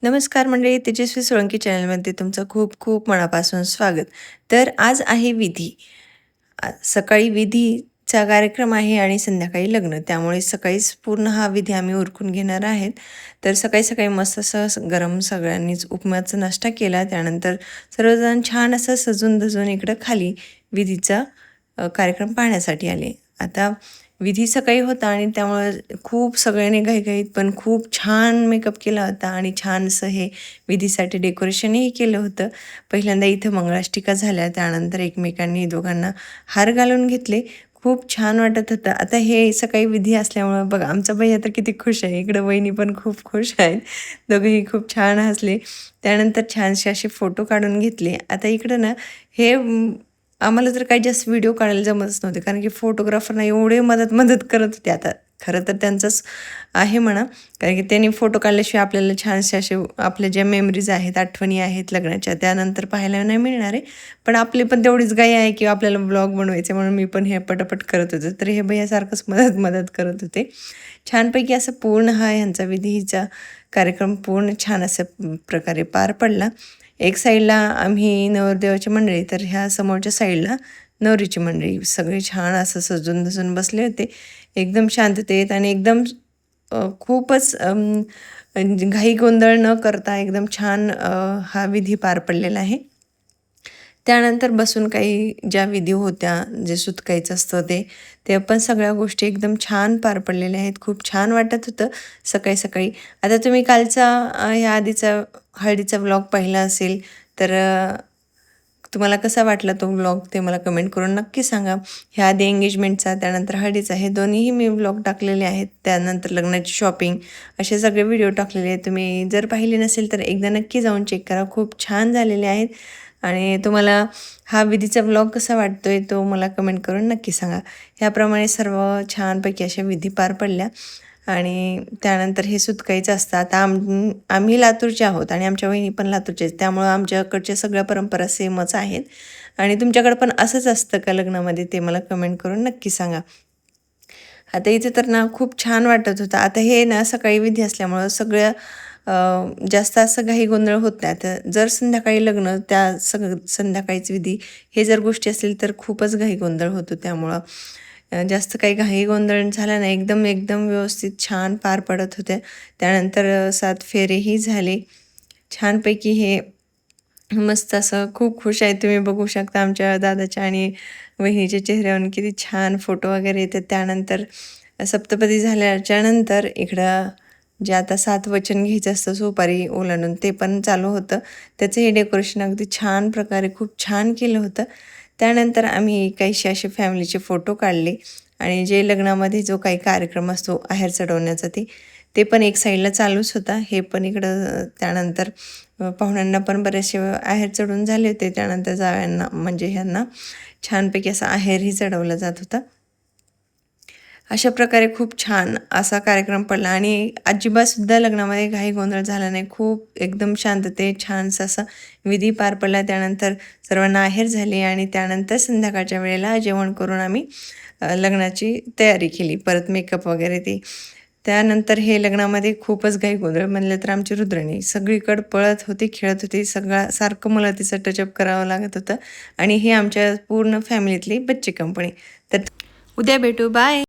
नमस्कार मंडळी, तेजस्वी सोळंकी चॅनलमध्ये तुमचं खूप खूप मनापासून स्वागत. तर आज आहे विधी. सकाळी विधीचा कार्यक्रम आहे आणि संध्याकाळी लग्न. त्यामुळे सकाळीच पूर्ण हा विधी आम्ही उरकून घेणार आहेत. तर सकाळी सकाळी मस्त असं गरम सगळ्यांनीच उपमाचा नाश्ता केला. त्यानंतर सर्वजण छान असं सजून धजून इकडं खाली विधीचा कार्यक्रम पाहण्यासाठी आले. आता विधी सकाळी होता आणि त्यामुळे खूप सगळ्यांनी घाईघाईत पण खूप छान मेकअप केला होता आणि छानसं हे विधीसाठी डेकोरेशनही केलं होतं. पहिल्यांदा इथं मंगळाष्टिका झाल्या, त्यानंतर एकमेकांनी दोघांना हार घालून घेतले. खूप छान वाटत होतं. आता हे सकाळी विधी असल्यामुळं बघा आमचा भैय्या तर किती खुश आहे. इकडं वहिनी पण खूप खुश आहेत. दोघेही खूप छान हसले. त्यानंतर छानसे असे फोटो काढून घेतले. आता इकडं ना हे आम्हाला तर काही जास्त व्हिडिओ काढायला जमतच नव्हते, कारण की फोटोग्राफरना एवढे मदत करत होते. आता खरं तर त्यांचंच आहे म्हणा, कारण की त्यांनी फोटो काढल्याशिवाय आपल्याला छानसे असे आपल्या ज्या मेमरीज आहेत, आठवणी आहेत लग्नाच्या, त्यानंतर पाहायला नाही मिळणार आहे. पण आपली पण तेवढीच घाई आहे की आपल्याला ब्लॉग बनवायचे, म्हणून मी पण हे पटापट करत होते. तर हे भैयासारखंच मदत करत होते. छानपैकी असं पूर्ण हा ह्यांचा विधीचा कार्यक्रम पूर्ण छान अशा प्रकारे पार पडला. एक साईडला आम्ही नवरदेवाची मंडळी, तर ह्या समोरच्या साईडला नवरीची मंडळी. सगळे छान असं सजून धजून बसले होते. एकदम शांततेत आणि एकदम खूपच घाई गोंधळ न करता एकदम छान हा विधी पार पडलेला आहे. त्यानंतर बसून काही ज्या विधी होत्या, जे सुतकाईचं असतं ते पण सगळ्या गोष्टी एकदम छान पार पडलेल्या आहेत. खूप छान वाटत होतं सकाळी सकाळी. आता तुम्ही कालचा ह्या आधीचा हळदीचा व्लॉग पाहिला असेल, तर तुम्हाला कसा वाटला तो व्लॉग ते मला कमेंट करून नक्की सांगा. ह्या आधी एंगेजमेंटचा, त्यानंतर हळदीचा, हे दोन्हीही मी व्लॉग टाकलेले आहेत. त्यानंतर लग्नाची शॉपिंग, असे सगळे व्हिडिओ टाकलेले आहेत. तुम्ही जर पाहिले नसेल तर एकदा नक्की जाऊन चेक करा. खूप छान झालेले आहेत. आणि तुम्हाला हा विधीचा व्लॉग कसा वाटतोय तो मला कमेंट करून नक्की सांगा. ह्याप्रमाणे सर्व छानपैकी अशा विधी पार पडल्या आणि त्यानंतर हे सुतकाईचं असतं. आता आम्ही लातूरचे आहोत आणि आमच्या वहिनी पण लातूरचे आहेत. त्यामुळं आमच्याकडच्या सगळ्या परंपरा सेमच आहेत. आणि तुमच्याकडं पण असंच असतं का लग्नामध्ये, ते मला कमेंट करून नक्की सांगा. आता इथे तर ना खूप छान वाटत होतं. आता हे ना सकाळी विधी असल्यामुळं सगळ्या जास्त असं घाई गोंधळ होत नाही. तर जर संध्याकाळी लग्न, त्या संध्याकाळीच विधी, हे जर गोष्टी असतील तर खूपच घाई गोंधळ होतो. त्यामुळं जास्त काही घाई गोंधळ झाला नाही. एकदम एकदम व्यवस्थित छान पार पडत होत्या. त्यानंतर 7 फेरेही झाले. छानपैकी हे मस्त असं खूप खुश आहे. तुम्ही बघू शकता आमच्या दादाच्या आणि वहिनीच्या चेहऱ्यावरून किती छान फोटो वगैरे येतात. त्यानंतर सप्तपदी झाल्याच्यानंतर इकडं जे आता 7 वचन घ्यायचं असतं सुपारी ओलांडून, ते पण चालू होतं. त्याचं हे डेकोरेशन अगदी छान प्रकारे खूप छान केलं होतं. त्यानंतर आम्ही काहीसे असे फॅमिलीचे फोटो काढले आणि जे लग्नामध्ये जो काही कार्यक्रम असतो आहेर चढवण्याचा, ते पण एक साईडला चालूच होता. हे पण इकडं त्यानंतर पाहुण्यांना पण बरेचसे आहेर चढवून झाले होते. त्यानंतर जावयांना म्हणजे ह्यांना छानपैकी असा आहेरही चढवला जात होता. अशा प्रकारे खूप छान असा कार्यक्रम पडला आणि अजिबातसुद्धा लग्नामध्ये घाई गोंधळ झाला नाही. खूप एकदम शांततेत छानसा असा विधी पार पडला. त्यानंतर सर्वांना आहेर झाले आणि त्यानंतर संध्याकाळच्या वेळेला जेवण करून आम्ही लग्नाची तयारी केली. परत मेकअप वगैरे ते. त्यानंतर हे लग्नामध्ये खूपच घाई गोंधळ म्हणलं तर आमची रुद्राणी सगळीकडे पळत होती, खेळत होती. सारखं मला तिचं टचअप करावं लागत होतं आणि हे आमच्या पूर्ण फॅमिलीतली बच्ची कंपनी. तर उद्या भेटू. बाय.